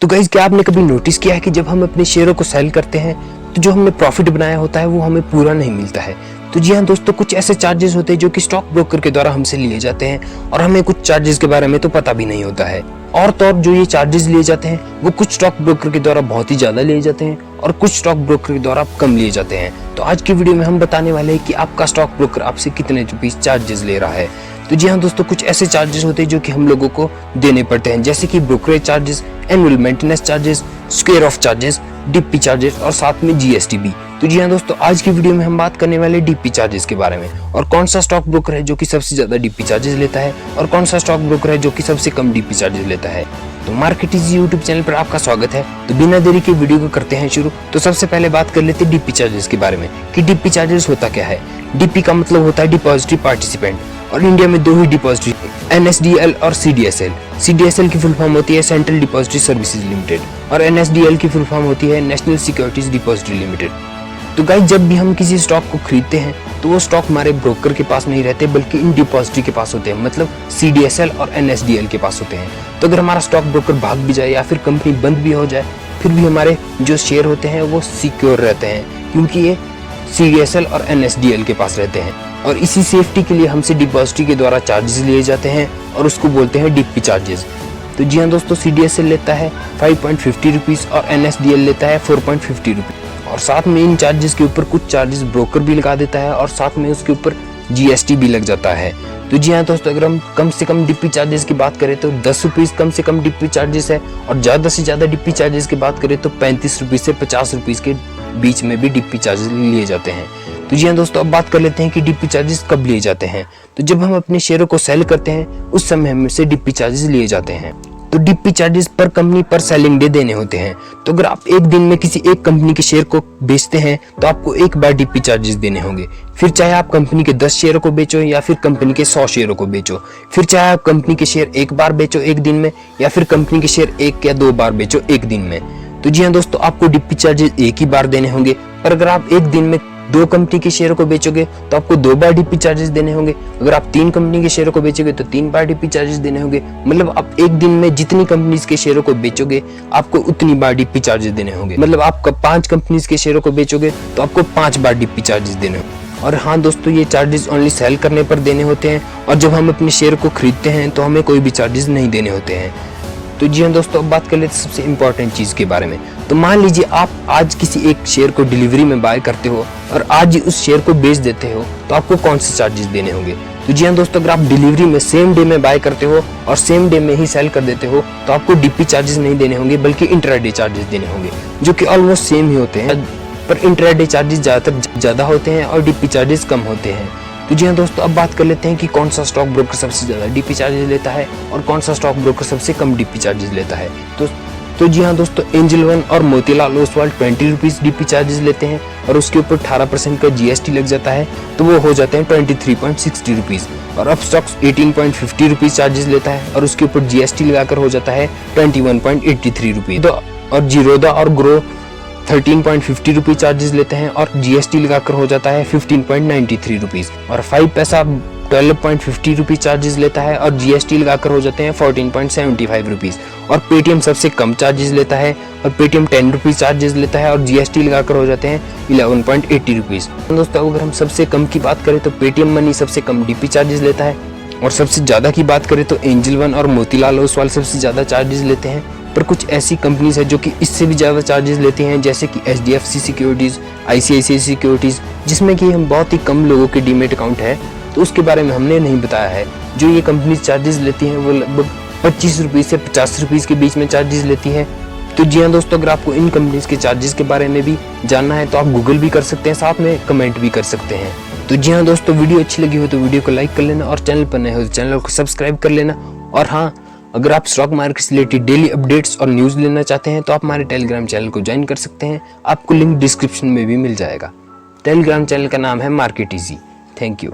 तो गाइस, क्या आपने कभी नोटिस किया है कि जब हम अपने शेयरों को सेल करते हैं तो जो हमने प्रॉफिट बनाया होता है वो हमें पूरा नहीं मिलता है। तो जी हाँ दोस्तों, कुछ ऐसे चार्जेस होते हैं जो कि स्टॉक ब्रोकर के द्वारा हमसे लिए जाते हैं और हमें कुछ चार्जेस के बारे में तो पता भी नहीं होता है। और तो और जो ये चार्जेस लिए जाते हैं वो कुछ स्टॉक ब्रोकर के द्वारा बहुत ही ज्यादा लिए जाते हैं और कुछ स्टॉक ब्रोकर के द्वारा कम लिए जाते हैं। तो आज की वीडियो में हम बताने वाले हैं कि आपका स्टॉक ब्रोकर आपसे कितने रुपीस चार्जेस ले रहा है। तो जी हाँ दोस्तों, कुछ ऐसे चार्जेस होते हैं जो कि हम लोगों को देने पड़ते हैं, जैसे कि brokerage charges, annual maintenance charges, square of charges, DP charges और साथ में जीएसटी भी। तो जी हाँ दोस्तों, आज की वीडियो में हम बात करने वाले डीपी चार्जेस के बारे में और कौन सा स्टॉक ब्रोकर है जो कि सबसे ज्यादा डीपी चार्जेस लेता है और कौन सा स्टॉक ब्रोकर है जो कि सबसे कम डीपी चार्जेस लेता है। तो मार्केट इजी यूट्यूब चैनल पर आपका स्वागत है। तो बिना देरी के वीडियो को करते हैं शुरू। तो सबसे पहले बात कर लेते हैं डीपी चार्जेस के बारे में कि डीपी चार्जेस होता क्या है। डीपी का मतलब होता है डिपॉजिटरी पार्टिसिपेंट और इंडिया में दो ही डिपॉजिटरी, एनएसडीएल और सीडीएसएल। सीडीएसएल की फुल फॉर्म होती है सेंट्रल डिपॉजिटरी सर्विसेज लिमिटेड और एनएसडीएल की फुल फॉर्म होती है नेशनल सिक्योरिटीज डिपॉजिटरी लिमिटेड। तो गाइस, जब भी हम किसी स्टॉक को खरीदते हैं तो वो स्टॉक हमारे ब्रोकर के पास नहीं रहते बल्कि इन डिपॉजिटरी के पास होते हैं, मतलब सीडीएसएल और एनएसडीएल के पास होते हैं। तो अगर हमारा स्टॉक ब्रोकर भाग भी जाए या फिर कंपनी बंद भी हो जाए, फिर भी हमारे जो शेयर होते हैं वो सिक्योर रहते हैं क्योंकि ये सीडीएसएल और एनएसडीएल के पास रहते हैं। और इसी सेफ्टी के लिए हमसे डिपॉजिटरी के द्वारा चार्जेस लिए जाते हैं और उसको बोलते हैं डीपी चार्जेस। तो जी हाँ दोस्तों, सीडीएसएल लेता है 5.50 रुपीज और एनएसडीएल लेता है 4.50 रुपीज और साथ में इन चार्जेस के ऊपर कुछ चार्जेस ब्रोकर भी लगा देता है और साथ में उसके ऊपर जीएसटी भी लग जाता है। तो जी हाँ दोस्तों, अगर हम कम से कम डीपी चार्जेस की बात करें तो 10 रुपीज कम से कम डीपी चार्जेस है और ज्यादा से ज्यादा डीपी चार्जेस की बात करें तो 35 रुपीज से 50 रुपीज के बीच में भी डीपी चार्जेस लिए जाते हैं। तो जी हाँ दोस्तों, अब बात कर लेते हैं कि डीपी चार्जेस कब लिए जाते हैं। तो जब हम अपने शेयरों को सेल करते हैं उस समय हमसे डीपी चार्जेस लिए जाते हैं। तो डीपी चार्जेस पर कंपनी पर सेलिंग डे देने होते हैं। तो अगर आप एक दिन में किसी एक कंपनी के शेयर को बेचते हैं तो आपको एक बार डीपी चार्जेस देने होंगे। फिर चाहे आप कंपनी के 10 शेयरों को बेचो या फिर कंपनी के 100 शेयरों को बेचो, फिर चाहे आप कंपनी के शेयर एक बार बेचो एक दिन में या फिर कंपनी के शेयर एक या दो बार बेचो एक दिन में। तो जी हाँ दोस्तों, आपको डीपी चार्जेस एक ही बार देने होंगे। पर अगर आप एक दिन में 2 कंपनी के शेयरों को बेचोगे तो आपको 2 बार डीपी चार्जेस देने होंगे। अगर आप 3 कंपनी के शेयरों को बेचोगे तो 3 बार डीपी चार्जेस देने होंगे। मतलब आप एक दिन में जितनी कंपनीज के शेयरों को बेचोगे आपको उतनी बार डीपी चार्जेस देने होंगे। मतलब आप 5 कंपनीज के शेयरों को बेचोगे तो आपको 5 बार डीपी चार्जेस देने होंगे। और हाँ दोस्तों, ये चार्जेस ओनली सेल करने पर देने होते हैं और जब हम अपने शेयर को खरीदते हैं तो हमें कोई भी चार्जेस नहीं देने होते हैं। तो जी हाँ दोस्तों, अब बात कर लेते हैं सबसे इम्पोर्टेंट चीज के बारे में। तो मान लीजिए आप आज किसी एक शेयर को डिलीवरी में बाय करते हो और आज ही उस शेयर को बेच देते हो तो आपको कौन से चार्जेस देने होंगे। तो जी हाँ दोस्तों, अगर आप डिलीवरी में सेम डे में बाय करते हो और सेम डे में ही सेल कर देते हो तो आपको डीपी चार्जेस नहीं देने होंगे बल्कि इंट्राडे चार्जेस देने होंगे, जो कि ऑलमोस्ट सेम ही होते हैं। पर इंट्राडे चार्जेस ज्यादातर ज्यादा होते हैं और डीपी चार्जेस कम होते हैं। तो जी हाँ दोस्तों, अब बात कर लेते हैं कि कौन सा स्टॉक ब्रोकर सबसे ज्यादा डीपी चार्जेस लेता है और कौन सा स्टॉक ब्रोकर सबसे कम डीपी चार्जेस लेता है। तो जी हाँ दोस्तों, एंजल वन और Motilal Oswal 20 rupees DP charges लेते हैं और उसके ऊपर 18% का जीएसटी लग जाता है तो वो हो जाते हैं 23.60 रुपीज। और अब स्टॉक्स 18.50 रुपीज चार्जेस लेता है और उसके ऊपर जीएसटी लगाकर हो जाता है 21.83 रुपीज। और जीरोदा और ग्रो 13.50 रुपीज चार्जेस लेते हैं और जीएसटी लगाकर हो जाता है 15.93 रुपीज। और 5 पैसा 12.50 रुपीज चार्जेस लेता है और जीएसटी लगाकर हो जाते हैं 14.75 रुपीज। और पेटीएम सबसे कम चार्जेस लेता है और पेटीएम 10 रुपीज चार्जेस लेता है और जीएसटी लगाकर हो जाते हैं 11.80 रुपीज। दोस्तों, अगर हम सबसे कम की बात करें तो पेटीएम मनी सबसे कम डीपी चार्जेस लेता है और सबसे ज्यादा की बात करें तो एंजल वन और मोतीलाल ओसवाल सबसे ज्यादा चार्जेस लेते हैं। पर कुछ ऐसी कंपनीज है जो कि इससे भी ज्यादा चार्जेस लेती हैं, जैसे कि एचडीएफसी सिक्योरिटीज, आईसीआईसीआई सिक्योरिटीज, जिसमें कि हम बहुत ही कम लोगों के डीमेट अकाउंट है तो उसके बारे में हमने नहीं बताया है। जो ये कंपनीज चार्जेस लेती हैं वो लगभग 25 रुपीज से 50 रुपीज के बीच में चार्जेस लेती है। तो जी हाँ दोस्तों, अगर आपको इन कंपनीज के चार्जेस के बारे में भी जानना है तो आप गूगल भी कर सकते हैं, साथ में कमेंट भी कर सकते हैं। तो जी हाँ दोस्तों, वीडियो अच्छी लगी हो तो वीडियो को लाइक कर लेना और चैनल पर नए हो तो चैनल को सब्सक्राइब कर लेना। और हाँ, अगर आप स्टॉक मार्केट से रिलेटेड डेली अपडेट्स और न्यूज़ लेना चाहते हैं तो आप हमारे टेलीग्राम चैनल को ज्वाइन कर सकते हैं। आपको लिंक डिस्क्रिप्शन में भी मिल जाएगा। टेलीग्राम चैनल का नाम है मार्केट इजी। Thank you.